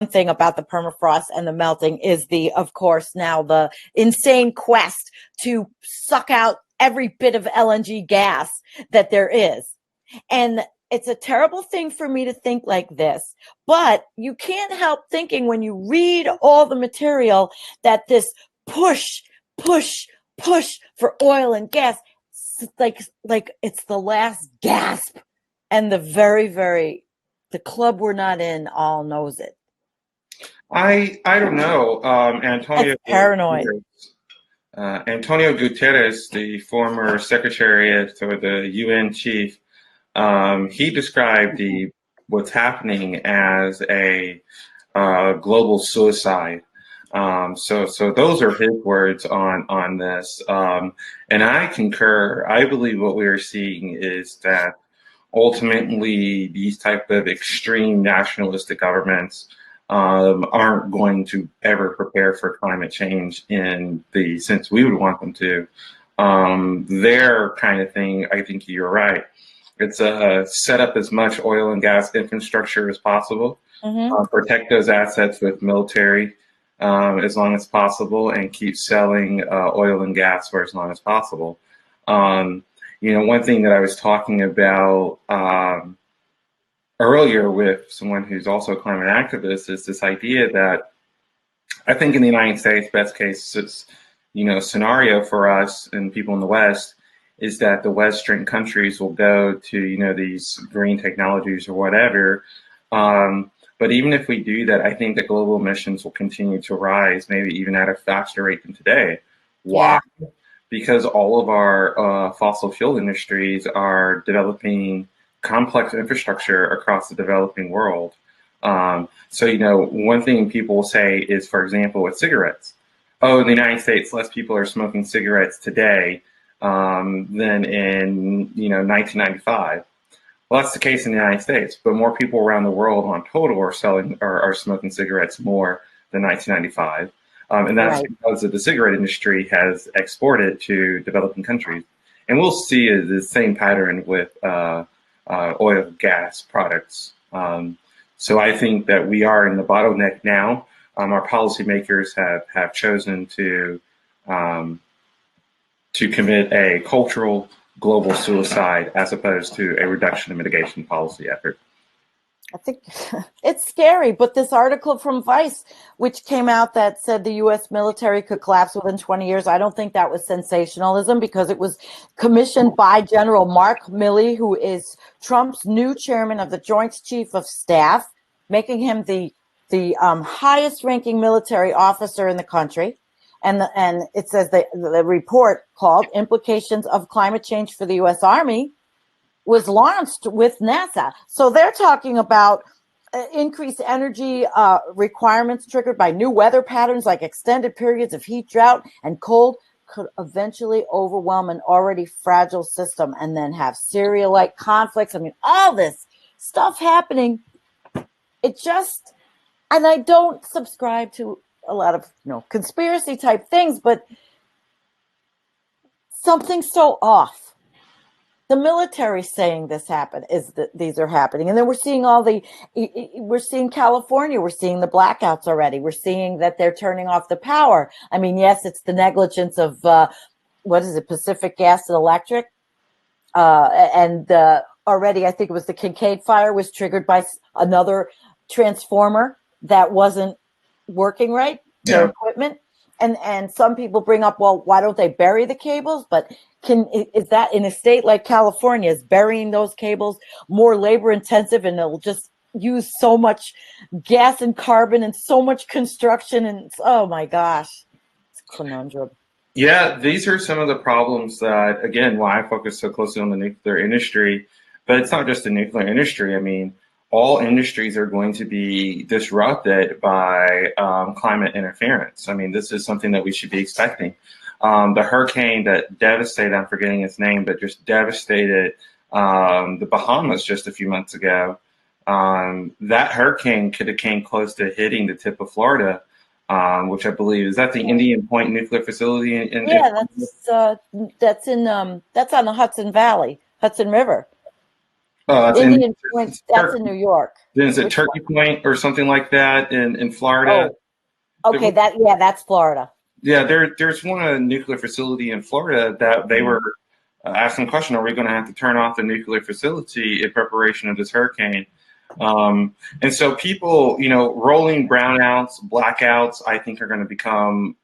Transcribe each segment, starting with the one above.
thing about the permafrost and the melting is of course, now the insane quest to suck out every bit of LNG gas that there is. And it's a terrible thing for me to think like this, but you can't help thinking when you read all the material that this push for oil and gas, like it's the last gasp, and the club we're not in all knows it. I don't know. It's paranoid. Antonio Guterres, the former secretary or the UN chief, he described what's happening as a global suicide. So those are his words on this, and I concur. I believe what we are seeing is that ultimately these type of extreme nationalistic governments aren't going to ever prepare for climate change in the sense we would want them to. Their kind of thing, I think you're right. It's set up as much oil and gas infrastructure as possible, protect those assets with military as long as possible, and keep selling oil and gas for as long as possible. One thing that I was talking about earlier with someone who's also a climate activist is this idea that I think in the United States, best case scenario for us and people in the West is that the Western countries will go to, these green technologies or whatever. But even if we do that, I think that global emissions will continue to rise, maybe even at a faster rate than today. Why? Yeah. Because all of our fossil fuel industries are developing complex infrastructure across the developing world. So, one thing people will say is, for example, with cigarettes. Oh, in the United States, less people are smoking cigarettes today than in 1995. Well, that's the case in the United States, but more people around the world on total are smoking cigarettes more than 1995, and that's right. Because the cigarette industry has exported to developing countries, and we'll see the same pattern with oil gas products. So I think that we are in the bottleneck now. Our policymakers have chosen to commit a cultural global suicide as opposed to a reduction and mitigation policy effort. I think it's scary, but this article from Vice, which came out that said the U.S. military could collapse within 20 years, I don't think that was sensationalism because it was commissioned by General Mark Milley, who is Trump's new chairman of the Joint Chief of Staff, making him the highest ranking military officer in the country. And it says the report called Implications of Climate Change for the U.S. Army was launched with NASA. So they're talking about increased energy requirements triggered by new weather patterns like extended periods of heat, drought, and cold could eventually overwhelm an already fragile system and then have Syria-like conflicts. I mean, all this stuff happening. And I don't subscribe to a lot of conspiracy type things, but something's so off. The military saying this happened is that these are happening, and then we're seeing we're seeing California, we're seeing the blackouts already, we're seeing that they're turning off the power. I mean, yes, it's the negligence of Pacific Gas and Electric, and already I think it was the Kincaid fire was triggered by another transformer that wasn't working right, their equipment. And some people bring up, well, why don't they bury the cables? But is that in a state like California, is burying those cables more labor intensive, and it'll just use so much gas and carbon and so much construction, and oh my gosh, it's a conundrum. Yeah, these are some of the problems that, again, why I focus so closely on the nuclear industry, but it's not just the nuclear industry. I mean, all industries are going to be disrupted by climate interference. I mean, this is something that we should be expecting. The hurricane that devastated, I'm forgetting its name, but just devastated the Bahamas just a few months ago. That hurricane could have came close to hitting the tip of Florida, which I believe, is that the Indian Point nuclear facility? That's on the Hudson River. It's Indian Point, it's that's in New York. then is it Which Turkey one? Point or something like that in Florida? Oh, okay, that's Florida. Yeah, there's one nuclear facility in Florida that they were asking the question: are we going to have to turn off the nuclear facility in preparation of this hurricane? And so people, rolling brownouts, blackouts, I think are going to become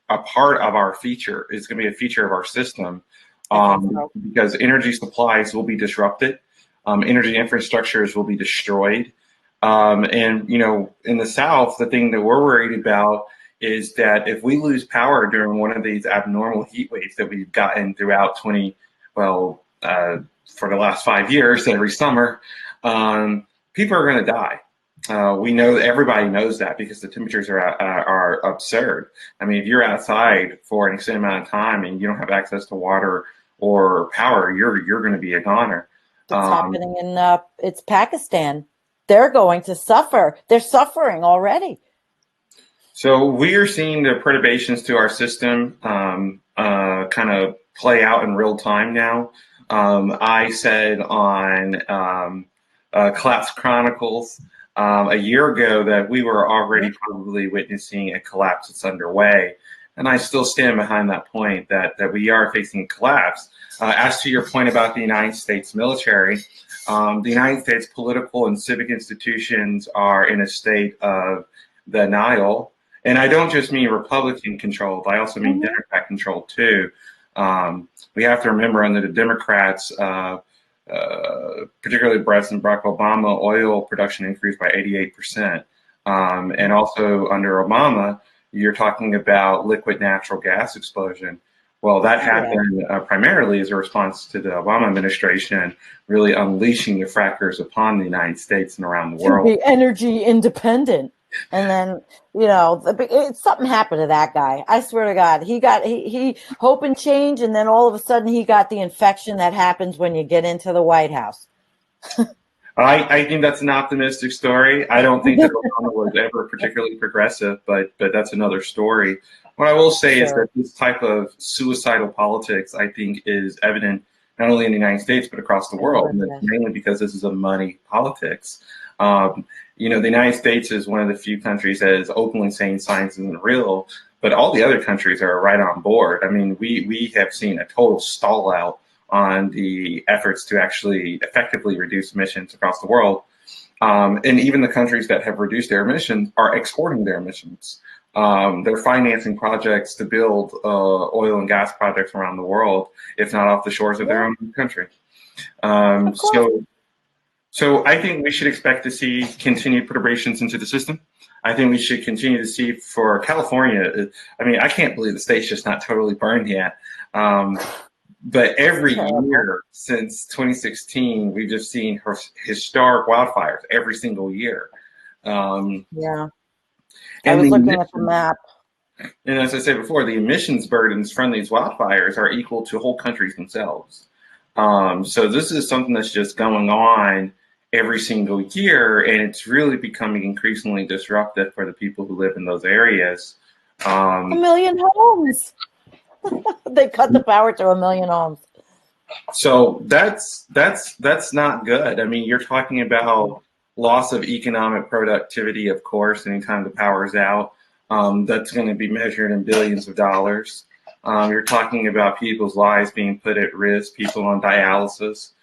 a part of our feature. It's going to be a feature of our system I think so. because energy supplies will be disrupted, energy infrastructures will be destroyed, and in the South, the thing that we're worried about is that if we lose power during one of these abnormal heat waves that we've gotten throughout for the last 5 years, every summer, people are going to die. We know everybody knows that because the temperatures are absurd. I mean, if you're outside for an extended amount of time and you don't have access to water or power, you're going to be a goner. It's happening in it's Pakistan. They're going to suffer. They're suffering already. So we are seeing the perturbations to our system kind of play out in real time now. I said on Collapse Chronicles a year ago that we were already probably witnessing a collapse that's underway. And I still stand behind that point that we are facing a collapse. As to your point about the United States military, the United States political and civic institutions are in a state of denial. And I don't just mean Republican controlled, I also mean Democrat controlled too. We have to remember under the Democrats, particularly President Barack Obama, oil production increased by 88%. And also under Obama, you're talking about liquid natural gas explosion. Well, that happened primarily as a response to the Obama administration really unleashing the frackers upon the United States and around the world. To be energy independent. And then, something happened to that guy. I swear to God, he hope and change. And then all of a sudden he got the infection that happens when you get into the White House. I think that's an optimistic story. I don't think that Obama was ever particularly progressive, but that's another story. What I will say is that this type of suicidal politics, I think, is evident not only in the United States, but across the world, mainly because this is a money politics. The United States is one of the few countries that is openly saying science isn't real, but all the other countries are right on board. I mean, we have seen a total stall out on the efforts to actually effectively reduce emissions across the world. And even the countries that have reduced their emissions are exporting their emissions. They're financing projects to build oil and gas projects around the world, if not off the shores of their own country. So I think we should expect to see continued perturbations into the system. I think we should continue to see for California. I mean, I can't believe the state's just not totally burned yet. But every year since 2016, we've just seen historic wildfires every single year. I was looking at the map. And as I said before, the emissions burdens from these wildfires are equal to whole countries themselves. So this is something that's just going on every single year, and it's really becoming increasingly disruptive for the people who live in those areas. 1 million homes. They cut the power to 1 million homes. So that's not good. I mean, you're talking about loss of economic productivity, of course, anytime the power is out. That's going to be measured in billions of dollars. You're talking about people's lives being put at risk, people on dialysis,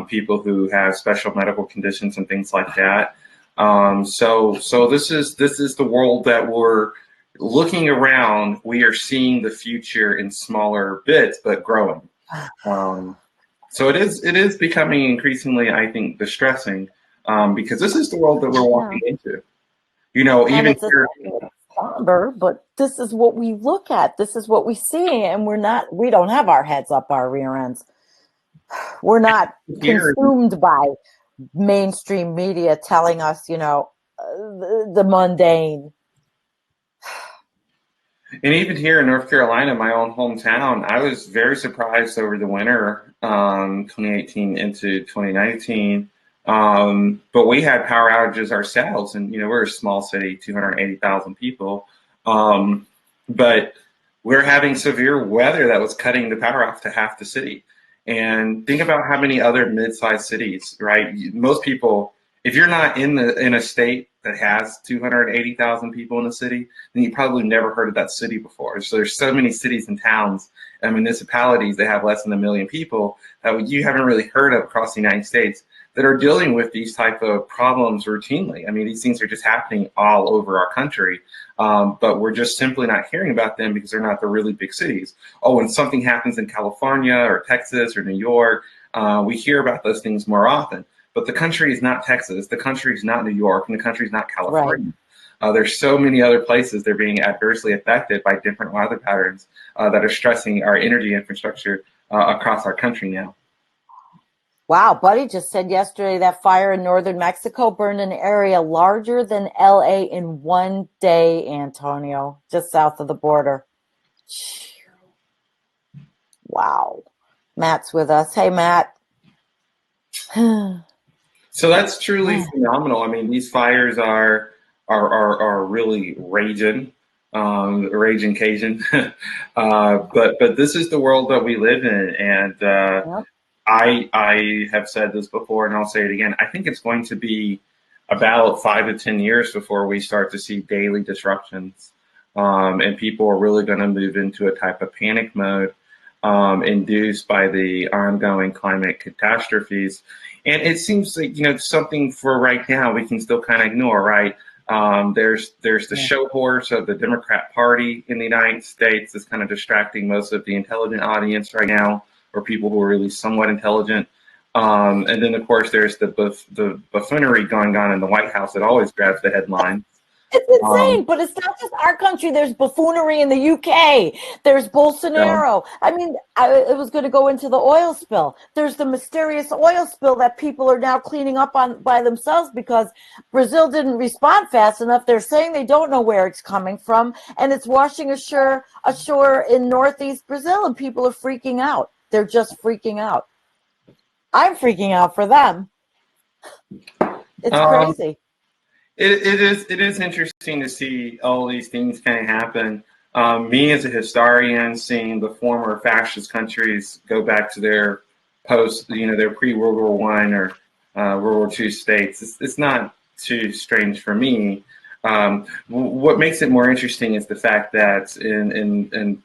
people who have special medical conditions and things like that. So this is the world that we're looking around. We are seeing the future in smaller bits, but growing. So it is becoming increasingly, I think, distressing because this is the world that we're walking into. Even here. Somber, but this is what we look at. This is what we see, and we don't have our heads up our rear ends. We're not consumed by mainstream media telling us, the mundane. And even here in North Carolina, my own hometown, I was very surprised over the winter, 2018 into 2019. But we had power outages ourselves, and we're a small city, 280,000 people. But we're having severe weather that was cutting the power off to half the city. And think about how many other mid-sized cities, right? Most people, if you're not in a state that has 280,000 people in the city, then you probably never heard of that city before. So there's so many cities and towns and municipalities that have less than 1 million people that you haven't really heard of across the United States that are dealing with these type of problems routinely. I mean, these things are just happening all over our country, but we're just simply not hearing about them because they're not the really big cities. Oh, when something happens in California or Texas or New York, we hear about those things more often. But the country is not Texas, the country is not New York, and the country is not California. Right. There's so many other places that are being adversely affected by different weather patterns that are stressing our energy infrastructure across our country now. Wow, Buddy just said yesterday that fire in northern Mexico burned an area larger than LA in one day, Antonio, just south of the border. Wow. Matt's with us. Hey, Matt. So that's truly phenomenal. I mean, these fires are really raging Cajun. But this is the world that we live in, and yep. I have said this before, and I'll say it again. I think it's going to be about 5 to 10 years before we start to see daily disruptions, and people are really going to move into a type of panic mode induced by the ongoing climate catastrophes. And it seems like, something for right now we can still kind of ignore, right? There's the show horse of the Democrat Party in the United States that's kind of distracting most of the intelligent audience right now, or people who are really somewhat intelligent. And then, of course, there's the buffoonery going on in the White House that always grabs the headlines. It's insane, but it's not just our country. There's buffoonery in the UK. There's Bolsonaro. Yeah. I mean, it was going to go into the oil spill. There's the mysterious oil spill that people are now cleaning up on by themselves because Brazil didn't respond fast enough. They're saying they don't know where it's coming from, and it's washing ashore in northeast Brazil, and people are freaking out. They're just freaking out. I'm freaking out for them. It's crazy. It is interesting to see all these things kind of happen. Me as a historian, seeing the former fascist countries go back to their their pre-World War I or World War II states, it's not too strange for me. What makes it more interesting is the fact that in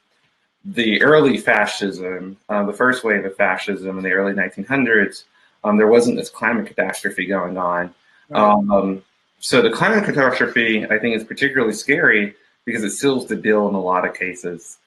the early fascism, the first wave of fascism in the early 1900s, there wasn't this climate catastrophe going on. Right. So the climate catastrophe, I think, is particularly scary because it seals the deal in a lot of cases.